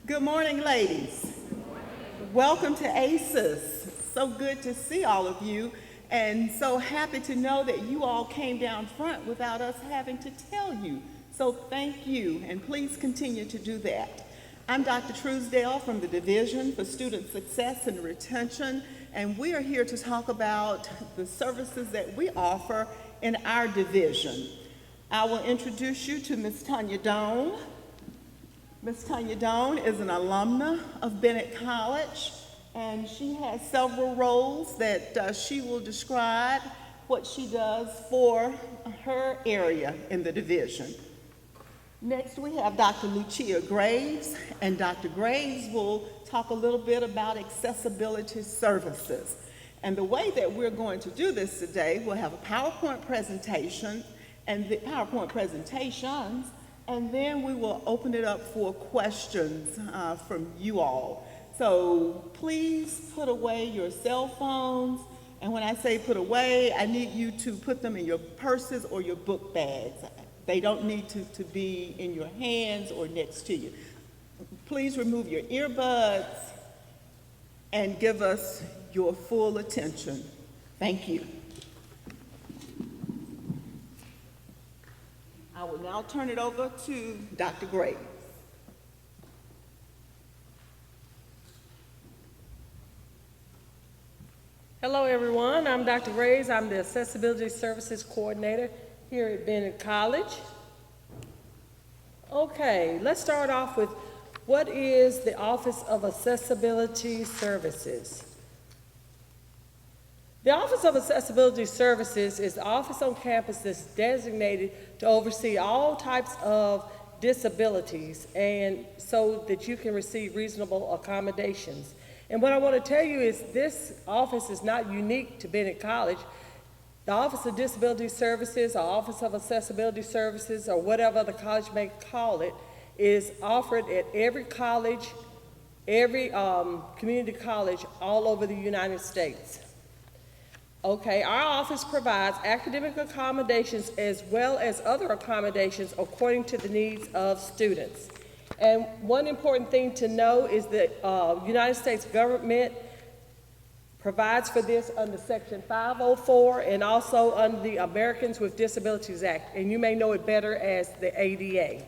Good morning, ladies. Welcome to ACES. So good to see all of you, and so happy to know that you all came down front without us having to tell you. So thank you, and please continue to do that. I'm Dr. Truesdale from the Division for Student Success and Retention, and we are here to talk about the services that we offer in our division. I will introduce you to Ms. Tanya Doan. Ms. Tanya Doan is an alumna of Bennett College, and she has several roles that she will describe what she does for her area in the division. Next, we have Dr. Lucia Graves, and Dr. Graves will talk a little bit about accessibility services. And the way that we're going to do this today, we'll have a PowerPoint presentation and the PowerPoint presentations, and then we will open it up for questions from you all. So please put away your cell phones, and when I say put away, I need you to put them in your purses or your book bags. They don't need to be in your hands or next to you. Please remove your earbuds and give us your full attention. Thank you. I will now turn it over to Dr. Graves. Hello everyone, I'm Dr. Graves. I'm the Accessibility Services Coordinator here at Bennett College. Okay, let's start off with what is the Office of Accessibility Services? The Office of Accessibility Services is the office on campus that's designated to oversee all types of disabilities and so that you can receive reasonable accommodations. And what I want to tell you is this office is not unique to Bennett College. The Office of Disability Services or Office of Accessibility Services or whatever the college may call it is offered at every college, every community college all over the United States. Okay, our office provides academic accommodations as well as other accommodations according to the needs of students. And one important thing to know is that United States government provides for this under Section 504 and also under the Americans with Disabilities Act, and you may know it better as the ADA.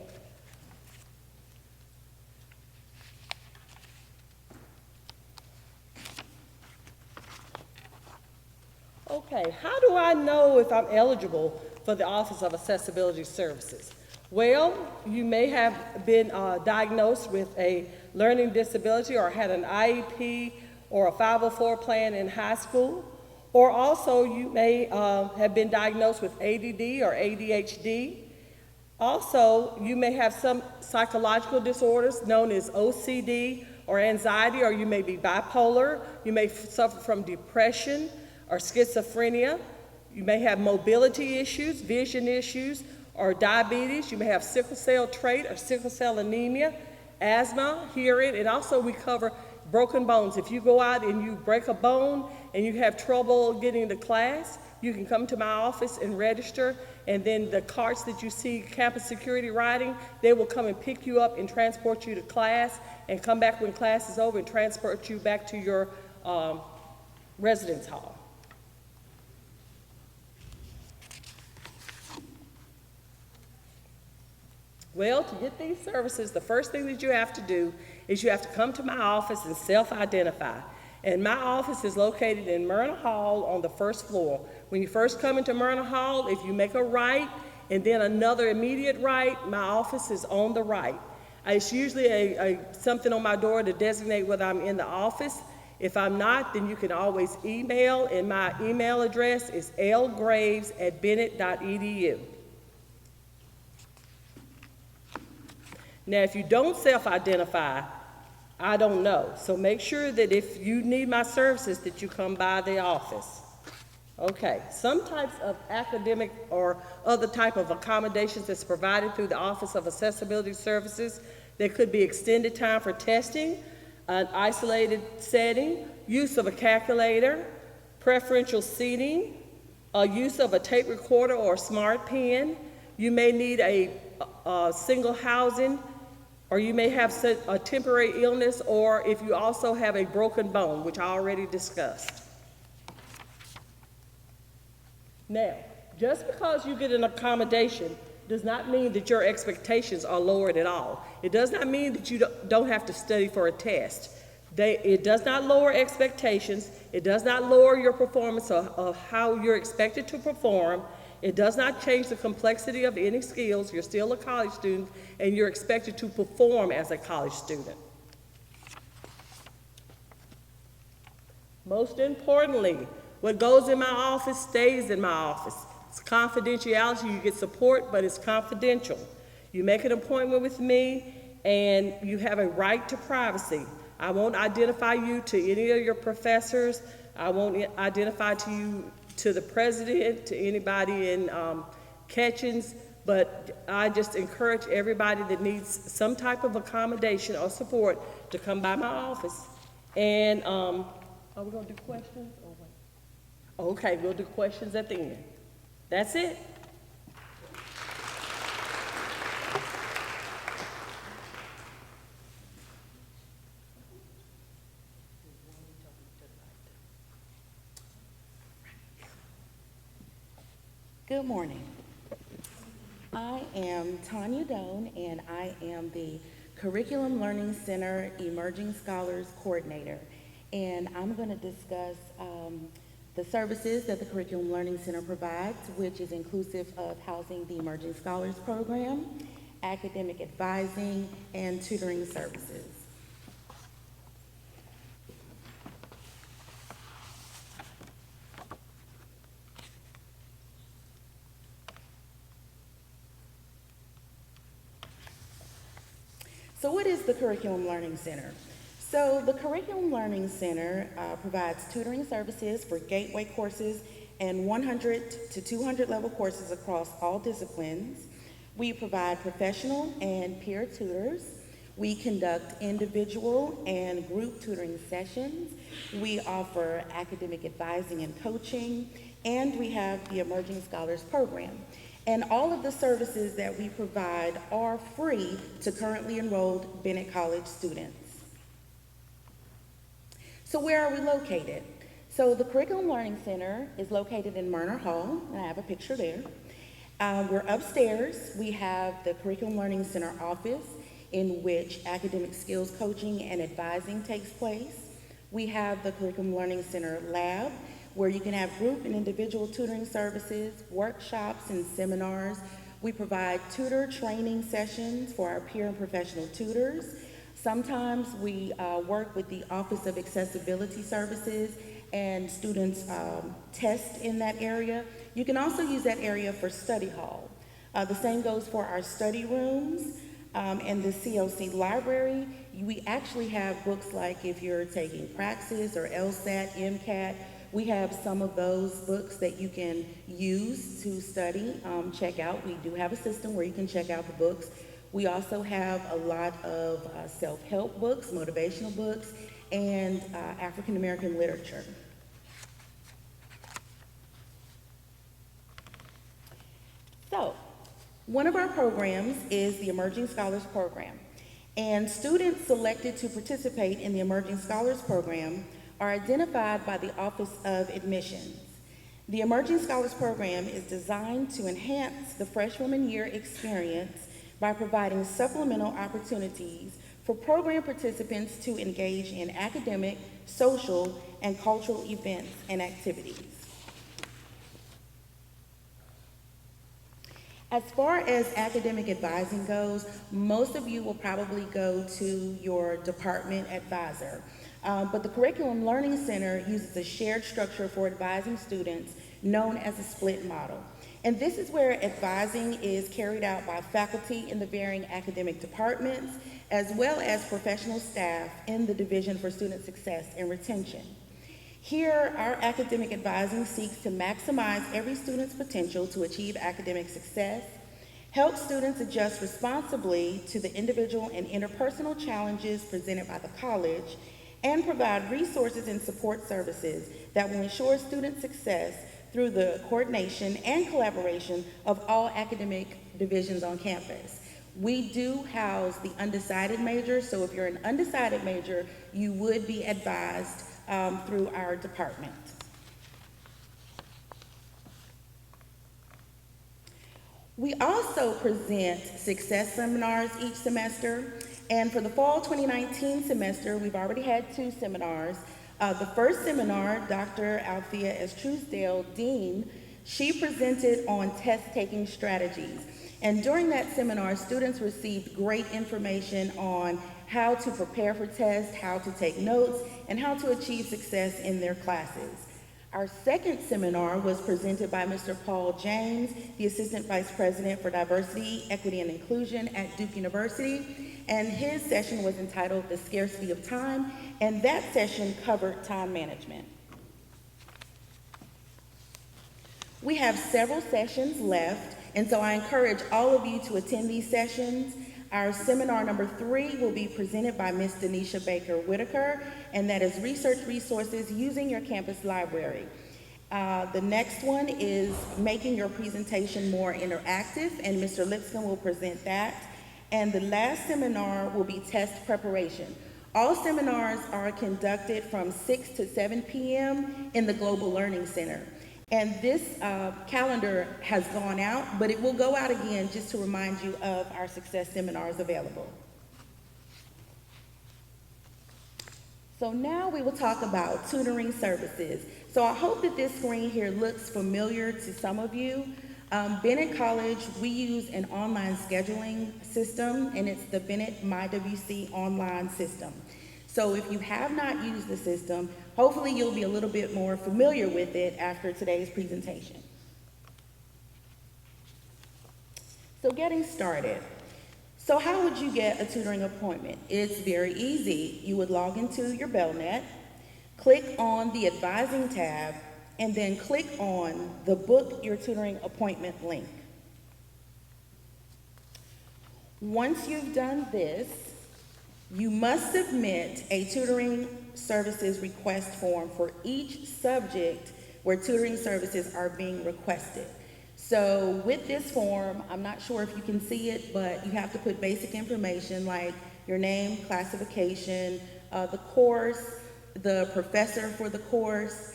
Okay, how do I know if I'm eligible for the Office of Accessibility Services? Well, you may have been diagnosed with a learning disability or had an IEP or a 504 plan in high school, or also you may have been diagnosed with ADD or ADHD. Also, you may have some psychological disorders known as OCD or anxiety, or you may be bipolar. You may suffer from depression or schizophrenia. You may have mobility issues, vision issues, or diabetes. You may have sickle cell trait or sickle cell anemia, asthma, hearing, and also we cover broken bones. If you go out and you break a bone and you have trouble getting to class, you can come to my office and register, and then the carts that you see campus security riding, they will come and pick you up and transport you to class and come back when class is over and transport you back to your residence hall. Well, to get these services, the first thing that you have to do is you have to come to my office and self-identify. And my office is located in Myrna Hall on the first floor. When you first come into Myrna Hall, if you make a right and then another immediate right, my office is on the right. It's usually something on my door to designate whether I'm in the office. If I'm not, then you can always email, and my email address is lgraves@bennett.edu. Now, if you don't self-identify, I don't know. So make sure that if you need my services that you come by the office. Okay, some types of academic or other type of accommodations that's provided through the Office of Accessibility Services. There could be extended time for testing, an isolated setting, use of a calculator, preferential seating, use of a tape recorder or a smart pen. You may need a single housing or you may have a temporary illness, or if you also have a broken bone, which I already discussed. Now, just because you get an accommodation does not mean that your expectations are lowered at all. It does not mean that you don't have to study for a test. It does not lower expectations. It does not lower your performance of how you're expected to perform. It does not change the complexity of any skills. You're still a college student, and you're expected to perform as a college student. Most importantly, what goes in my office stays in my office. It's confidentiality. You get support, but it's confidential. You make an appointment with me, and you have a right to privacy. I won't identify you to any of your professors. I won't identify to the president, to anybody in Catchings, but I just encourage everybody that needs some type of accommodation or support to come by my office. And are we gonna do questions or what? Okay, we'll do questions at the end. That's it. Good morning. I am Tanya Doan, and I am the Curriculum Learning Center Emerging Scholars Coordinator. And I'm going to discuss the services that the Curriculum Learning Center provides, which is inclusive of housing the Emerging Scholars Program, academic advising, and tutoring services. So what is the Curriculum Learning Center? So the Curriculum Learning Center provides tutoring services for gateway courses and 100 to 200 level courses across all disciplines. We provide professional and peer tutors. We conduct individual and group tutoring sessions. We offer academic advising and coaching, and we have the Emerging Scholars Program. And all of the services that we provide are free to currently enrolled Bennett College students. So where are we located? So the Curriculum Learning Center is located in Murner Hall, and I have a picture there. We're upstairs. We have the Curriculum Learning Center office, in which academic skills coaching and advising takes place. We have the Curriculum Learning Center lab, where you can have group and individual tutoring services, workshops, and seminars. We provide tutor training sessions for our peer and professional tutors. Sometimes we work with the Office of Accessibility Services, and students test in that area. You can also use that area for study hall. The same goes for our study rooms and the COC library. We actually have books like if you're taking Praxis or LSAT, MCAT, we have some of those books that you can use to study, check out. We do have a system where you can check out the books. We also have a lot of self-help books, motivational books, and African American literature. So, one of our programs is the Emerging Scholars Program. And students selected to participate in the Emerging Scholars Program are identified by the Office of Admissions. The Emerging Scholars Program is designed to enhance the freshman year experience by providing supplemental opportunities for program participants to engage in academic, social, and cultural events and activities. As far as academic advising goes, most of you will probably go to your department advisor. But the Curriculum Learning Center uses a shared structure for advising students known as a split model. And this is where advising is carried out by faculty in the varying academic departments, as well as professional staff in the Division for Student Success and Retention. Here, our academic advising seeks to maximize every student's potential to achieve academic success, help students adjust responsibly to the individual and interpersonal challenges presented by the college, and provide resources and support services that will ensure student success through the coordination and collaboration of all academic divisions on campus. We do house the undecided major, so if you're an undecided major, you would be advised through our department. We also present success seminars each semester, and for the fall 2019 semester, we've already had 2 seminars. The first seminar, Dr. Althea S. Truesdale, Dean, she presented on test-taking strategies. And during that seminar, students received great information on how to prepare for tests, how to take notes, and how to achieve success in their classes. Our second seminar was presented by Mr. Paul James, the Assistant Vice President for Diversity, Equity, and Inclusion at Duke University, and his session was entitled The Scarcity of Time, and that session covered time management. We have several sessions left, and so I encourage all of you to attend these sessions. Our seminar number 3 will be presented by Ms. Denisha Baker Whitaker, and that is Research Resources Using Your Campus Library. The next one is Making Your Presentation More Interactive, and Mr. Lipscomb will present that. And the last seminar will be Test Preparation. All seminars are conducted from 6 to 7 p.m. in the Global Learning Center. And this calendar has gone out, but it will go out again just to remind you of our success seminars available. So now we will talk about tutoring services. So I hope that this screen here looks familiar to some of you. Bennett College, we use an online scheduling system, and it's the Bennett MyWC online system. So if you have not used the system, hopefully you'll be a little bit more familiar with it after today's presentation. So getting started. So how would you get a tutoring appointment? It's very easy. You would log into your Bellnet, click on the Advising tab, and then click on the Book Your Tutoring Appointment link. Once you've done this, you must submit a tutoring services request form for each subject where tutoring services are being requested. So with this form, I'm not sure if you can see it, but you have to put basic information like your name, classification, the course, the professor for the course.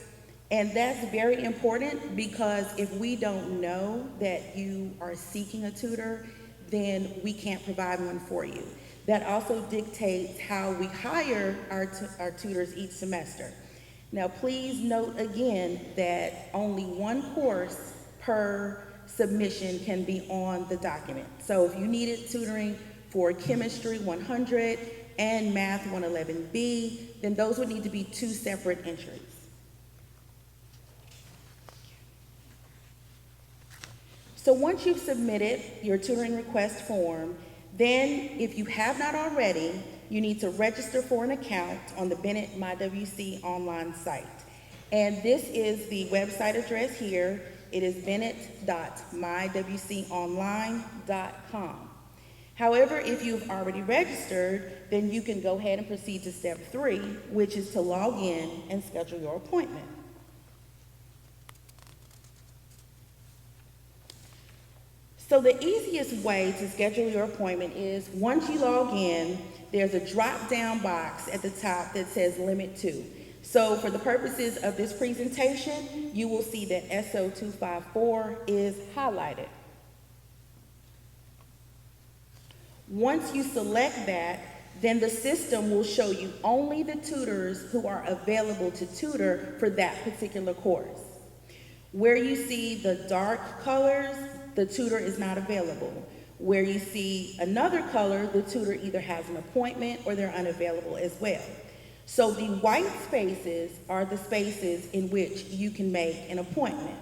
And that's very important because if we don't know that you are seeking a tutor, then we can't provide one for you. That also dictates how we hire our tutors each semester. Now, please note again that only one course per submission can be on the document. So if you needed tutoring for Chemistry 100 and Math 111B, then those would need to be 2 separate entries. So once you've submitted your tutoring request form, then if you have not already, you need to register for an account on the Bennett MyWC online site. And this is the website address here. It is bennett.mywconline.com. However, if you've already registered, then you can go ahead and proceed to step 3, which is to log in and schedule your appointment. So the easiest way to schedule your appointment is once you log in, there's a drop-down box at the top that says Limit To. So for the purposes of this presentation, you will see that SO254 is highlighted. Once you select that, then the system will show you only the tutors who are available to tutor for that particular course. Where you see the dark colors, the tutor is not available. Where you see another color, the tutor either has an appointment or they're unavailable as well. So the white spaces are the spaces in which you can make an appointment.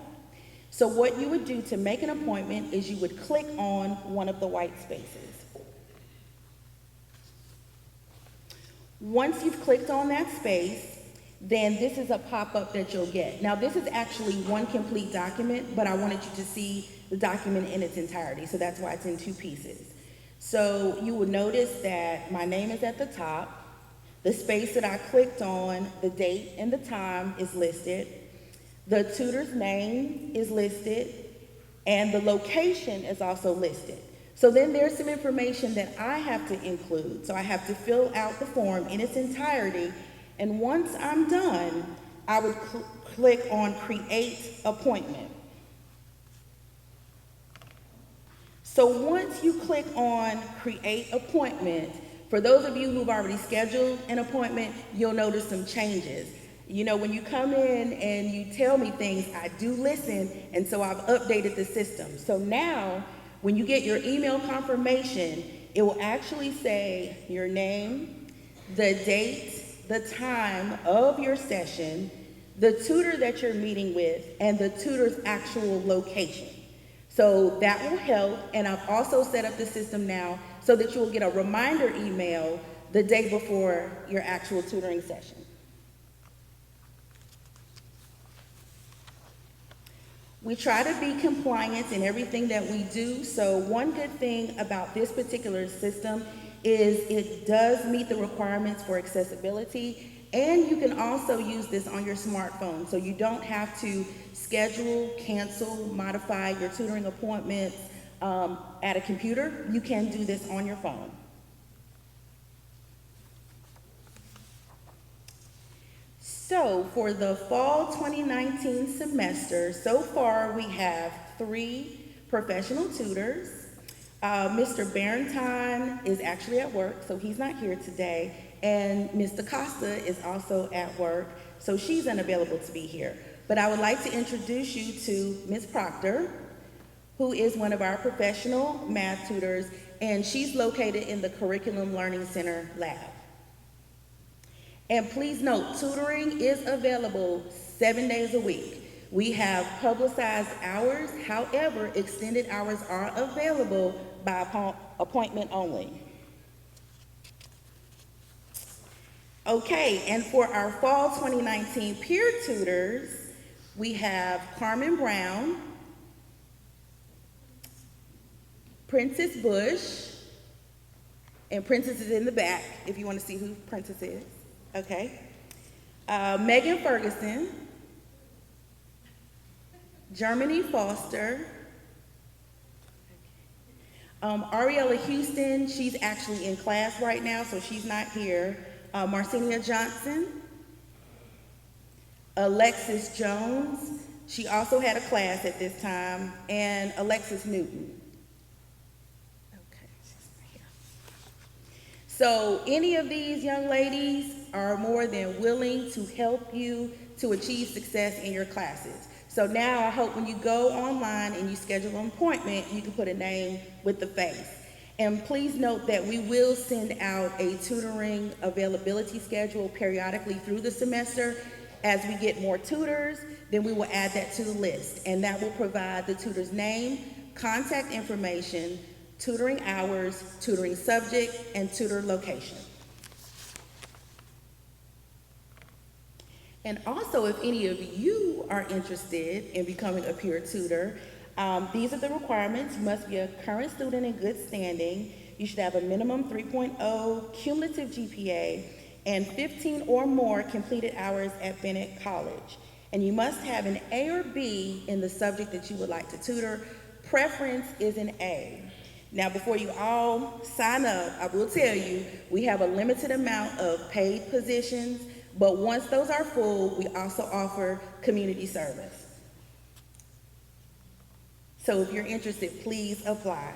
So what you would do to make an appointment is you would click on one of the white spaces. Once you've clicked on that space, then this is a pop-up that you'll get. Now this is actually one complete document, but I wanted you to see the document in its entirety, so that's why it's in 2 pieces. So you will notice that my name is at the top, the space that I clicked on, the date and the time is listed, the tutor's name is listed, and the location is also listed. So then there's some information that I have to include. So I have to fill out the form in its entirety, and once I'm done, I would click on Create Appointment. So once you click on Create Appointment, for those of you who've already scheduled an appointment, you'll notice some changes. You know, when you come in and you tell me things, I do listen, and so I've updated the system. So now, when you get your email confirmation, it will actually say your name, the date, the time of your session, the tutor that you're meeting with, and the tutor's actual location. So that will help, and I've also set up the system now so that you will get a reminder email the day before your actual tutoring session. We try to be compliant in everything that we do, so one good thing about this particular system is it does meet the requirements for accessibility, and you can also use this on your smartphone, so you don't have to schedule, cancel, modify your tutoring appointments at a computer. You can do this on your phone. So for the fall 2019 semester, so far we have 3 professional tutors. Mr. Barrington is actually at work, so he's not here today. And Ms. DaCosta is also at work, so she's unavailable to be here. But I would like to introduce you to Ms. Proctor, who is one of our professional math tutors, and she's located in the Curriculum Learning Center lab. And please note, tutoring is available 7 days a week. We have publicized hours, however, extended hours are available by appointment only. Okay, and for our fall 2019 peer tutors, we have Carmen Brown, Princess Bush, and Princess is in the back if you want to see who Princess is. Okay. Megan Ferguson, Germany Foster, Ariella Houston, she's actually in class right now, so she's not here. Marcinia Johnson, Alexis Jones, she also had a class at this time, and Alexis Newton. So any of these young ladies are more than willing to help you to achieve success in your classes. So now I hope when you go online and you schedule an appointment, you can put a name with the face. And please note that we will send out a tutoring availability schedule periodically through the semester. As we get more tutors, then we will add that to the list, and that will provide the tutor's name, contact information, tutoring hours, tutoring subject, and tutor location. And also, if any of you are interested in becoming a peer tutor, these are the requirements. You must be a current student in good standing. You should have a minimum 3.0 cumulative GPA and 15 or more completed hours at Bennett College. And you must have an A or B in the subject that you would like to tutor. Preference is an A. Now, before you all sign up, I will tell you, we have a limited amount of paid positions, but once those are full, we also offer community service. So if you're interested, please apply.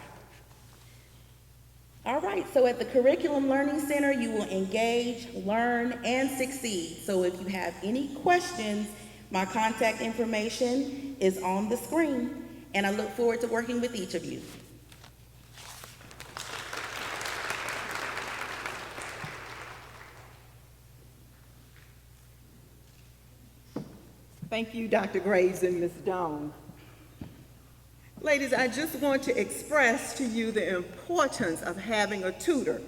All right, so at the Curriculum Learning Center, you will engage, learn, and succeed. So if you have any questions, my contact information is on the screen, and I look forward to working with each of you. Thank you, Dr. Graves and Ms. Doan. Ladies, I just want to express to you the importance of having a tutor.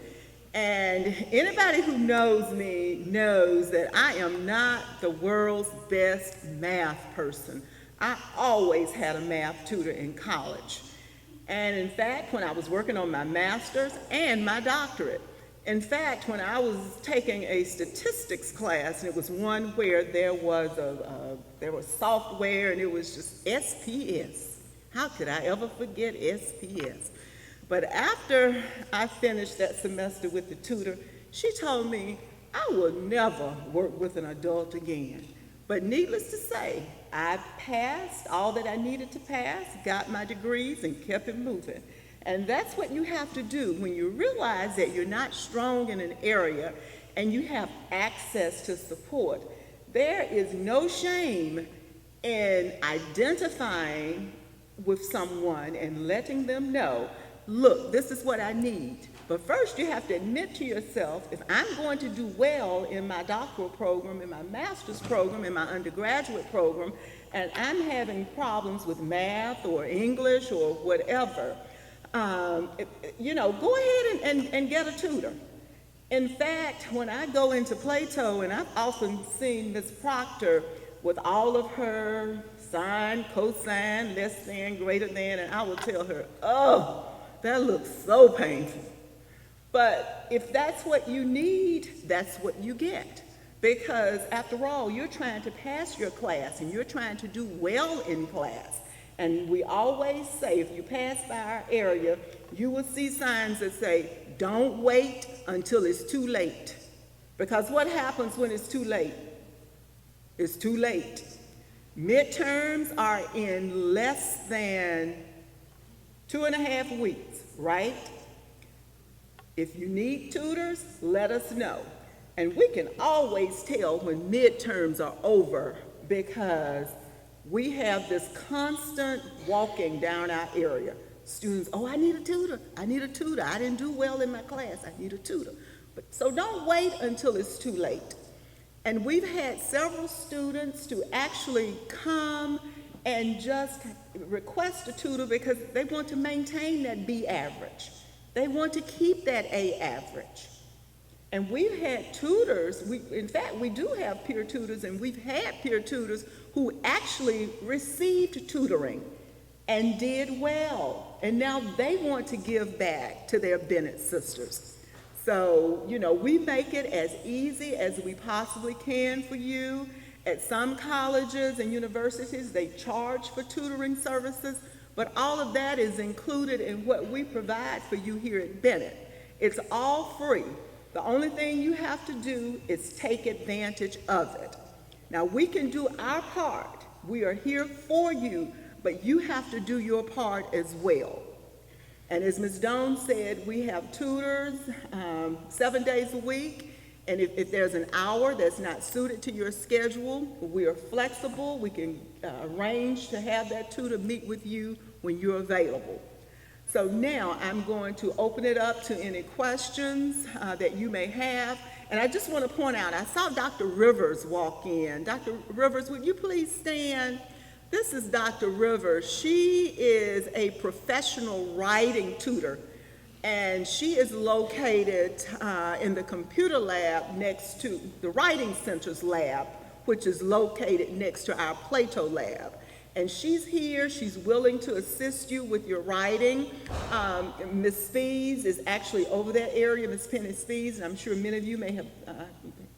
And anybody who knows me knows that I am not the world's best math person. I always had a math tutor in college. And in fact, when I was working on my master's and my doctorate, in fact, when I was taking a statistics class, and it was one where there was software and it was just SPS. How could I ever forget SPS? But after I finished that semester with the tutor, she told me I will never work with an adult again. But needless to say, I passed all that I needed to pass, got my degrees, and kept it moving. And that's what you have to do when you realize that you're not strong in an area and you have access to support. There is no shame in identifying with someone and letting them know, look, this is what I need. But first you have to admit to yourself, if I'm going to do well in my doctoral program, in my master's program, in my undergraduate program, and I'm having problems with math or English or whatever, go ahead and get a tutor. In fact, when I go into Plato, and I've often seen Ms. Proctor with all of her sine, cosine, less than, greater than, and I will tell her, oh, that looks so painful. But if that's what you need, that's what you get. Because after all, you're trying to pass your class and you're trying to do well in class. And we always say, if you pass by our area, you will see signs that say, don't wait until it's too late. Because what happens when it's too late? It's too late. Midterms are in less than 2.5 weeks, right? If you need tutors, let us know. And we can always tell when midterms are over because we have this constant walking down our area. Students, oh, I need a tutor. I need a tutor. I didn't do well in my class. I need a tutor. So don't wait until it's too late. And we've had several students to actually come and just request a tutor because they want to maintain that B average. They want to keep that A average. And we've had tutors, in fact, we do have peer tutors, and we've had peer tutors who actually received tutoring and did well. And now they want to give back to their Bennett sisters. So, we make it as easy as we possibly can for you. At some colleges and universities, they charge for tutoring services, but all of that is included in what we provide for you here at Bennett. It's all free. The only thing you have to do is take advantage of it. Now, we can do our part. We are here for you, but you have to do your part as well. And as Ms. Doan said, we have tutors 7 days a week. And if there's an hour that's not suited to your schedule, we are flexible. We can arrange to have that tutor meet with you when you're available. So now I'm going to open it up to any questions that you may have. And I just want to point out, I saw Dr. Rivers walk in. Dr. Rivers, would you please stand? This is Dr. Rivers. She is a professional writing tutor, and she is located in the computer lab next to the Writing Center's lab, which is located next to our Plato lab. And she's here, she's willing to assist you with your writing. Ms. Spees is actually over that area, Ms. Penny Spees, and I'm sure many of you may have,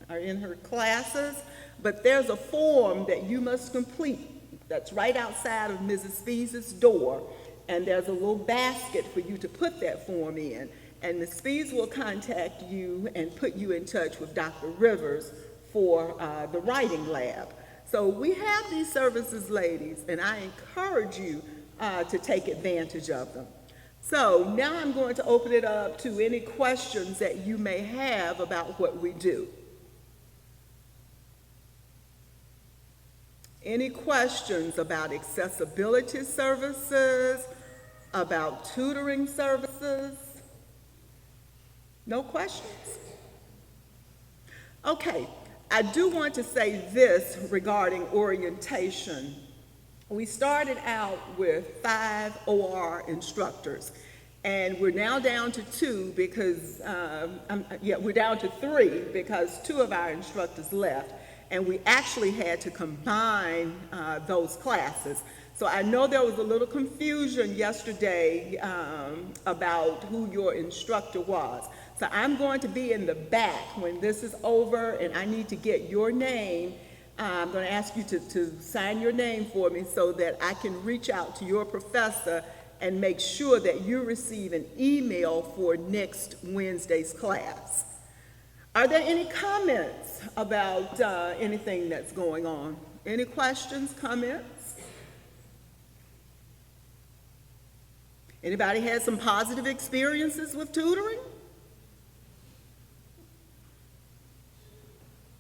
are in her classes, but there's a form that you must complete that's right outside of Mrs. Spees' door, and there's a little basket for you to put that form in, and Ms. Spees will contact you and put you in touch with Dr. Rivers for the writing lab. So we have these services, ladies, and I encourage you to take advantage of them. So now I'm going to open it up to any questions that you may have about what we do. Any questions about accessibility services, about tutoring services? No questions? Okay, I do want to say this regarding orientation. We started out with 5 OR instructors, and we're now down to 2 because, we're down to 3 because 2 of our instructors left, and we actually had to combine those classes. So I know there was a little confusion yesterday about who your instructor was. So I'm going to be in the back when this is over, and I need to get your name. I'm going to ask you to sign your name for me so that I can reach out to your professor and make sure that you receive an email for next Wednesday's class. Are there any comments about anything that's going on? Any questions, comments? Anybody had some positive experiences with tutoring?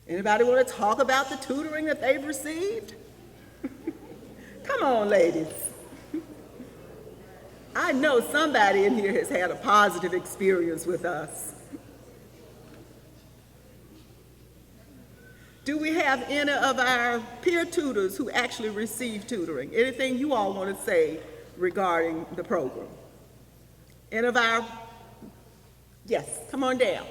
Anybody want to talk about the tutoring that they've received? Come on, ladies. I know somebody in here has had a positive experience with us. Do we have any of our peer tutors who actually receive tutoring? Anything you all want to say regarding the program? Any of our, yes, come on down.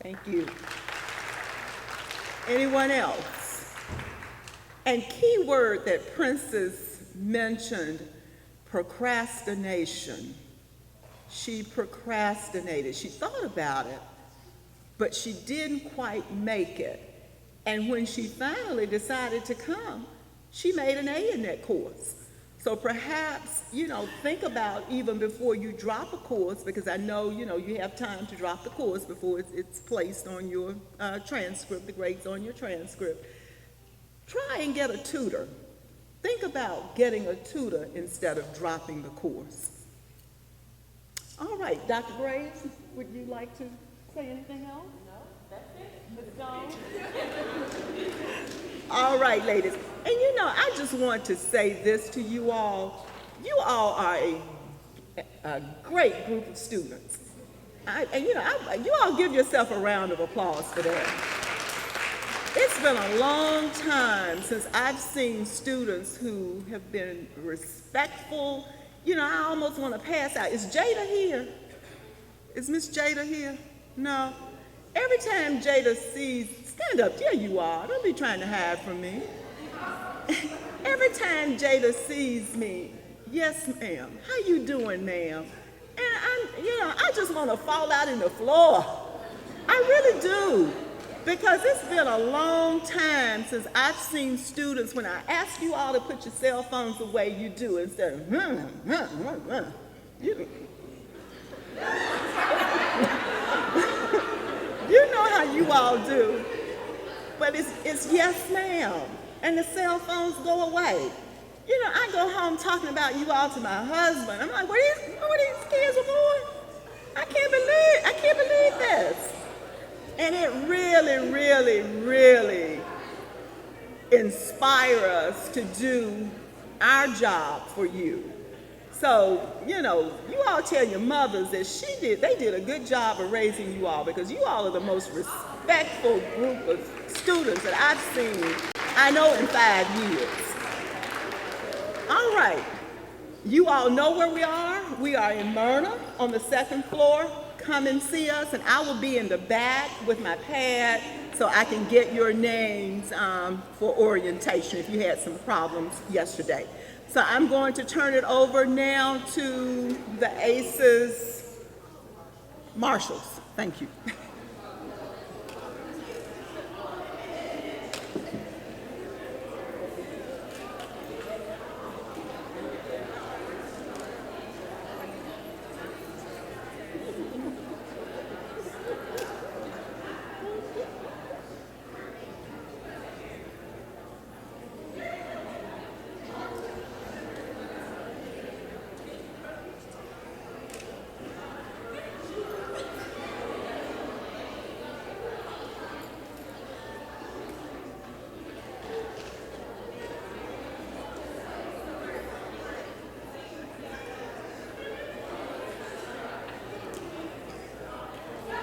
Thank you. Anyone else? And key word that Princess mentioned, procrastination. She procrastinated. She thought about it, but she didn't quite make it. And when she finally decided to come, she made an A in that course. So perhaps, think about even before you drop a course, because I know, you have time to drop the course before it's placed on your transcript, the grades on your transcript. Try and get a tutor. Think about getting a tutor instead of dropping the course. All right, Dr. Graves, would you like to say anything else? No, that's it. Let's go. All right, ladies. And I just want to say this to you all. You all are a great group of students. You all give yourself a round of applause for that. It's been a long time since I've seen students who have been respectful. I almost want to pass out. Is Jada here? Is Miss Jada here? No. Every time Jada sees, stand up, there you are. Don't be trying to hide from me. Every time Jada sees me, yes, ma'am. How you doing, ma'am? And I just want to fall out in the floor. I really do. Because it's been a long time since I've seen students, when I ask you all to put your cell phones away, you do instead of, You know how you all do. But it's yes, ma'am. And the cell phones go away. I go home talking about you all to my husband. I'm like, what these kids are doing? I can't believe this. And it really, really, really inspires us to do our job for you. So, you all tell your mothers that they did a good job of raising you all, because you all are the most respectful group of students that I've seen, I know, in 5 years. All right. You all know where we are. We are in Myrna on the 2nd floor. Come and see us, and I will be in the back with my pad so I can get your names for orientation if you had some problems yesterday. So I'm going to turn it over now to the ACES marshals. Thank you.